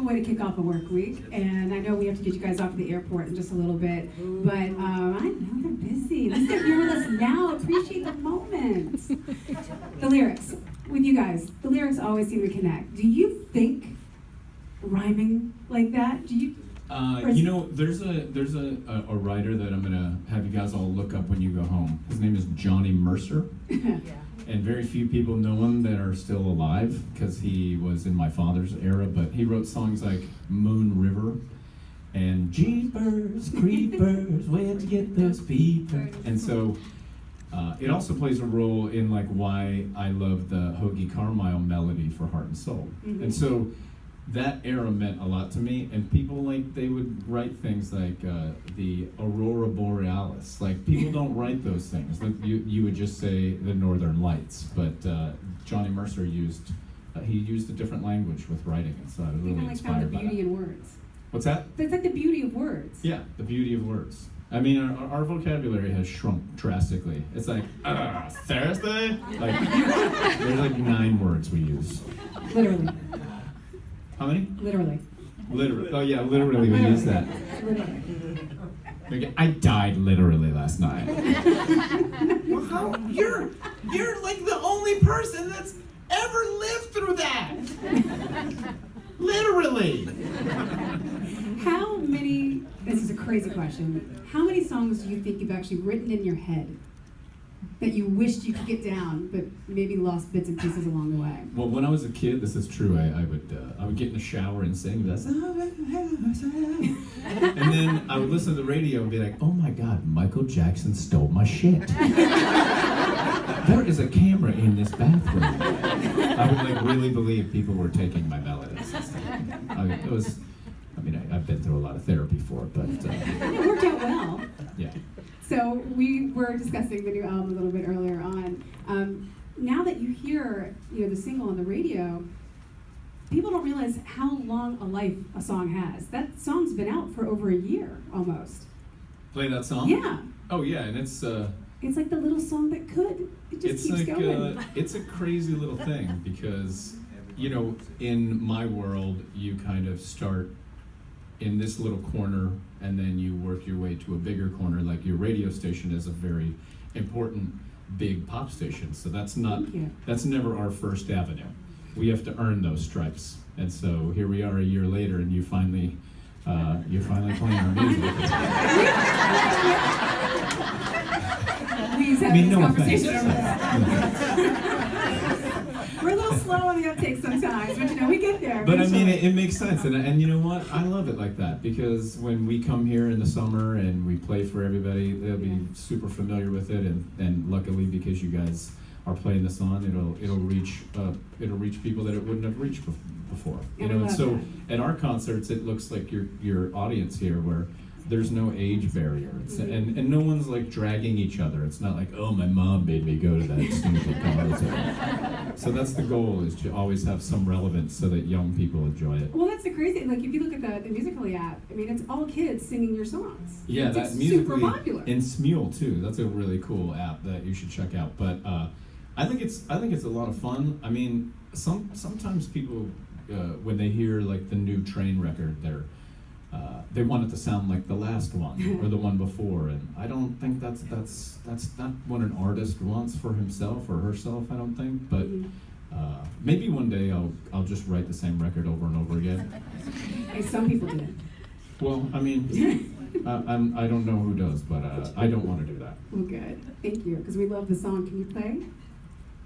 way to kick off a work week, and I know we have to get you guys off to the airport in just a little bit, but I know they're busy. Let's get here with us now. Appreciate the moment. The lyrics, with you guys, the lyrics always seem to connect. Do you think rhyming like that? Do you? There's a writer that I'm gonna have you guys all look up when you go home. His name is Johnny Mercer. And very few people know him that are still alive because he was in my father's era, but he wrote songs like Moon River and Jeepers Creepers, where'd you get those peepers? And so it also plays a role in like why I love the Hoagie Carmile melody for Heart and Soul. Mm-hmm. And so that era meant a lot to me, and people like they would write things like the Aurora Borealis. Like people don't write those things. Like, you would just say the Northern Lights, but Johnny Mercer used a different language with writing, and so I was really inspired found the by beauty that. in words. What's that? It's like the beauty of words. Yeah, the beauty of words. I mean, our vocabulary has shrunk drastically. It's like Thursday. Like there's like 9 words we use. Literally. How many? Literally. Literally. Oh yeah, literally we use that. Literally. Okay, I died literally last night. Well, how? You're like the only person that's ever lived through that. Literally. How many, this is a crazy question, how many songs do you think you've actually written in your head that you wished you could get down, but maybe lost bits and pieces along the way? Well, when I was a kid, this is true. I would get in the shower and sing this, and then I would listen to the radio and be like, "Oh my God, Michael Jackson stole my shit." There is a camera in this bathroom. I would like really believe people were taking my melodies. I've been through a lot of therapy for it, but It worked out well. yeah. So we were discussing the new album a little bit earlier on. Now that you hear, the single on the radio, people don't realize how long a life a song has. That song's been out for over a year almost. Play that song? Yeah. Oh yeah, and it's like the little song that could. It just keeps going. It's a crazy little thing because, in my world, you kind of start in this little corner and then you work your way to a bigger corner. Like your radio station is a very important big pop station, so that's never our first avenue. We have to earn those stripes, and so here we are a year later, and you're finally playing our music. Please have this conversation over there. We're a little slow on the uptake sometimes, but we get there. But I mean, it makes sense, and you know what? I love it like that because when we come here in the summer and we play for everybody, they'll be super familiar with it, and luckily because you guys are playing this on, it'll reach people that it wouldn't have reached before. And so at our concerts, it looks like your audience here where there's no age barrier. And no one's like dragging each other. It's not like, oh, my mom made me go to that stupid concert. So that's the goal, is to always have some relevance so that young people enjoy it. Well, that's the crazy thing. Like, if you look at the Musical.ly app, I mean, it's all kids singing your songs. Yeah, it's that Musical.ly, super popular. and Smule too. That's a really cool app that you should check out. But I think it's a lot of fun. I mean, sometimes people when they hear like the new Train record, they want it to sound like the last one or the one before, and I don't think that's not what an artist wants for himself or herself. I don't think, but maybe one day I'll just write the same record over and over again. Hey, some people do. Well, I mean, I don't know who does, but I don't want to do that. Well, good. Thank you, because we love the song. Can you play?